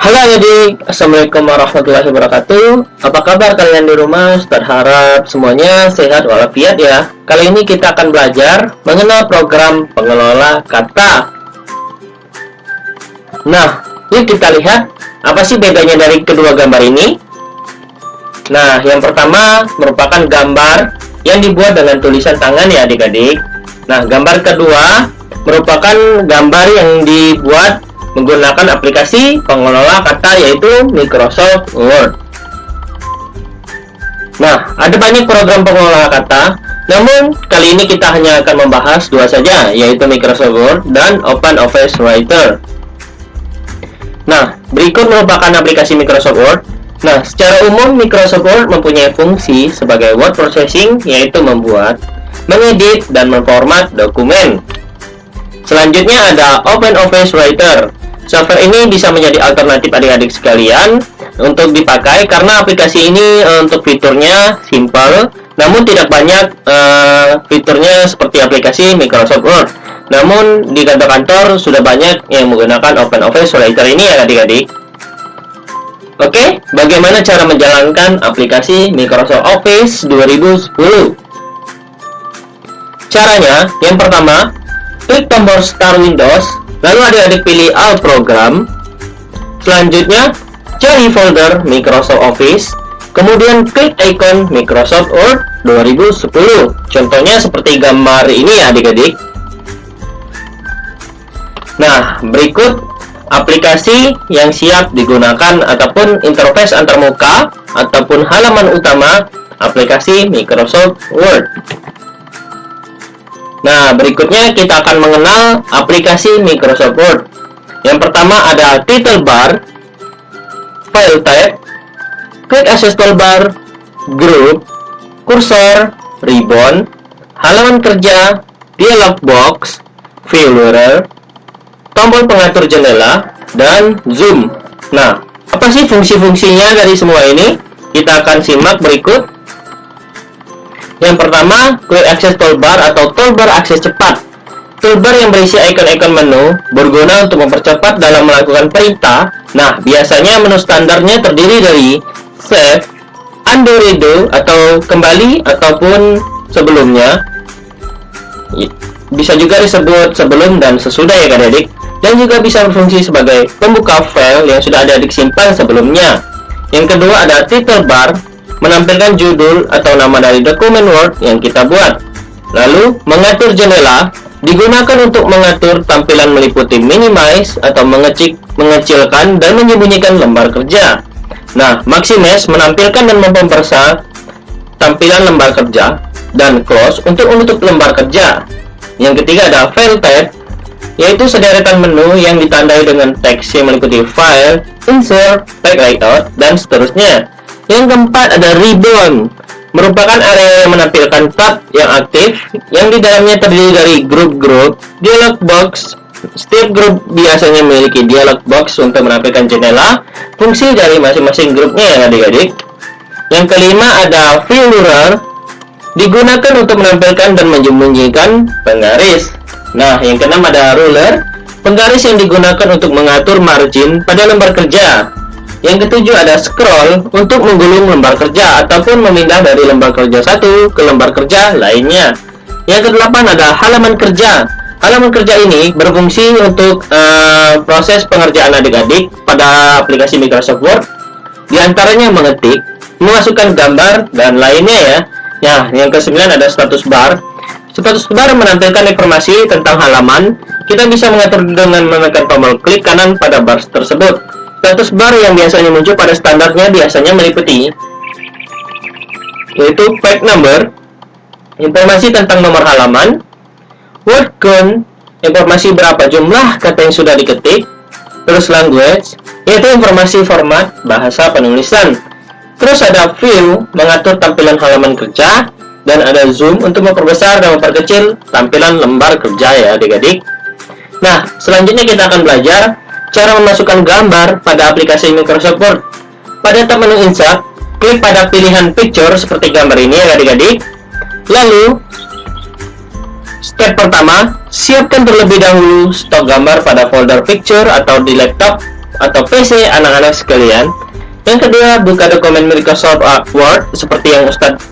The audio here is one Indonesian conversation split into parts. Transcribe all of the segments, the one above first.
Halo adik, Assalamualaikum warahmatullahi wabarakatuh. Apa kabar kalian di rumah? Ustaz harap semuanya sehat walafiat ya. Kali ini kita akan belajar mengenal program pengelola kata. Nah, yuk kita lihat apa sih bedanya dari kedua gambar ini. Nah, yang pertama merupakan gambar yang dibuat dengan tulisan tangan ya adik-adik. Nah, gambar kedua merupakan gambar yang dibuat menggunakan aplikasi pengelola kata yaitu Microsoft Word. Nah, ada banyak program pengelola kata, namun kali ini kita hanya akan membahas dua saja, yaitu Microsoft Word dan OpenOffice Writer. Nah, berikut merupakan aplikasi Microsoft Word. Nah, secara umum Microsoft Word mempunyai fungsi sebagai word processing, yaitu membuat, mengedit, dan memformat dokumen. Selanjutnya ada OpenOffice Writer. Software ini bisa menjadi alternatif adik-adik sekalian untuk dipakai karena aplikasi ini untuk fiturnya simple, namun tidak banyak fiturnya seperti aplikasi Microsoft Word. Namun di kantor-kantor sudah banyak yang menggunakan OpenOffice Writer ini ya adik-adik. Oke, bagaimana cara menjalankan aplikasi Microsoft Office 2010? Caranya, yang pertama, klik tombol Start Windows, lalu adik-adik pilih All Program. Selanjutnya, cari folder Microsoft Office, kemudian klik icon Microsoft Word 2010. Contohnya seperti gambar ini ya adik-adik. Nah, berikut aplikasi yang siap digunakan ataupun interface antarmuka ataupun halaman utama aplikasi Microsoft Word. Nah, berikutnya kita akan mengenal aplikasi Microsoft Word. Yang pertama ada title bar, file tab, quick access toolbar, group, cursor, ribbon, halaman kerja, dialog box, view mirror, tombol pengatur jendela, dan zoom. Nah, apa sih fungsi-fungsinya dari semua ini? Kita akan simak berikut. Yang pertama, Quick Access Toolbar atau toolbar akses cepat. Toolbar yang berisi ikon-ikon menu berguna untuk mempercepat dalam melakukan perintah. Nah, biasanya menu standarnya terdiri dari Save, Undo, Redo, atau kembali ataupun sebelumnya. Bisa juga disebut sebelum dan sesudah ya adik-adik. Dan juga bisa berfungsi sebagai pembuka file yang sudah adik-adik simpan sebelumnya. Yang kedua ada Title Bar, menampilkan judul atau nama dari dokumen Word yang kita buat. Lalu, mengatur jendela digunakan untuk mengatur tampilan meliputi minimize atau mengecilkan dan menyembunyikan lembar kerja. Nah, maximize menampilkan dan memperbesar tampilan lembar kerja, dan close untuk menutup lembar kerja. Yang ketiga ada file tab, yaitu sederetan menu yang ditandai dengan teks yang meliputi file, insert, page layout, dan seterusnya. Yang keempat ada ribbon, merupakan area yang menampilkan tab yang aktif, yang di dalamnya terdiri dari grup-grup, dialog box. Setiap grup biasanya memiliki dialog box untuk menampilkan jendela, fungsi dari masing-masing grupnya ya adik-adik. Yang kelima ada view mirror, digunakan untuk menampilkan dan menyembunyikan penggaris. Nah, yang keenam ada ruler, penggaris yang digunakan untuk mengatur margin pada lembar kerja. Yang ketujuh ada scroll untuk menggulung lembar kerja ataupun memindah dari lembar kerja satu ke lembar kerja lainnya. Yang kedelapan ada halaman kerja. Halaman kerja ini berfungsi untuk proses pengerjaan adik-adik pada aplikasi Microsoft Word. Di antaranya mengetik, memasukkan gambar, dan lainnya ya. Nah, yang kesembilan ada status bar. Status bar menampilkan informasi tentang halaman. Kita bisa mengatur dengan menekan tombol klik kanan pada bar tersebut. Status bar yang biasanya muncul pada standarnya biasanya meliputi yaitu page number, informasi tentang nomor halaman, word count, informasi berapa jumlah kata yang sudah diketik, terus language, yaitu informasi format bahasa penulisan. Terus ada view, mengatur tampilan halaman kerja, dan ada zoom untuk memperbesar dan memperkecil tampilan lembar kerja ya adik-adik. Nah, selanjutnya kita akan belajar cara memasukkan gambar pada aplikasi Microsoft Word. Pada tab menu Insert, klik pada pilihan picture seperti gambar ini ya adik-adik. Lalu, step pertama, siapkan terlebih dahulu stok gambar pada folder picture atau di laptop atau PC anak-anak sekalian. Yang kedua, buka dokumen Microsoft Word seperti yang Ustadz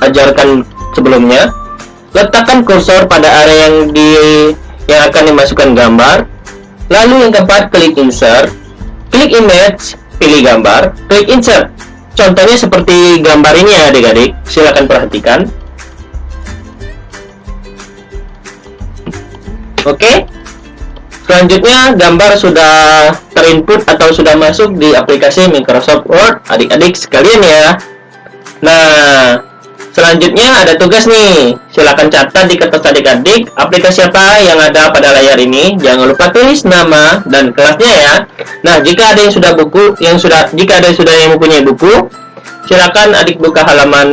ajarkan sebelumnya. Letakkan kursor pada area yang akan dimasukkan gambar. Lalu yang keempat, klik insert, klik image, pilih gambar, klik insert. Contohnya seperti gambar ini ya adik-adik, silakan perhatikan. Oke, selanjutnya gambar sudah terinput atau sudah masuk di aplikasi Microsoft Word adik-adik sekalian ya. Nah, selanjutnya ada tugas nih, silakan catat di kertas adik-adik aplikasi apa yang ada pada layar ini. Jangan lupa tulis nama dan kelasnya ya. Nah, jika ada yang sudah yang mempunyai buku, silakan adik buka halaman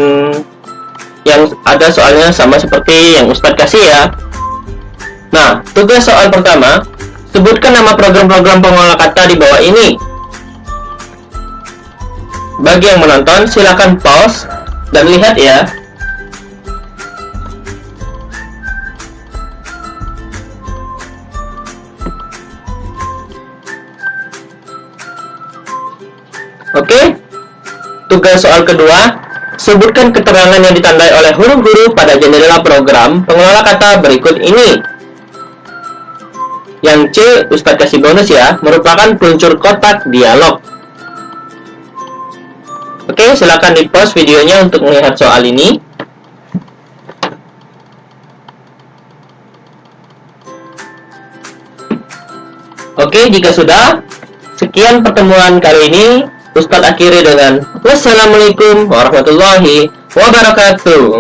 yang ada soalnya sama seperti yang Ustadz kasih ya. Nah, tugas soal pertama, sebutkan nama program-program pengolah kata di bawah ini. Bagi yang menonton, silakan pause dan lihat ya. Oke, tugas soal kedua, sebutkan keterangan yang ditandai oleh huruf-huruf pada jendela program pengelola kata berikut ini. Yang C, Ustadz kasih bonus ya, merupakan peluncur kotak dialog. Oke, silakan di pause videonya untuk melihat soal ini. Oke, jika sudah, sekian pertemuan kali ini. Ustadz akhiri dengan wassalamualaikum warahmatullahi wabarakatuh.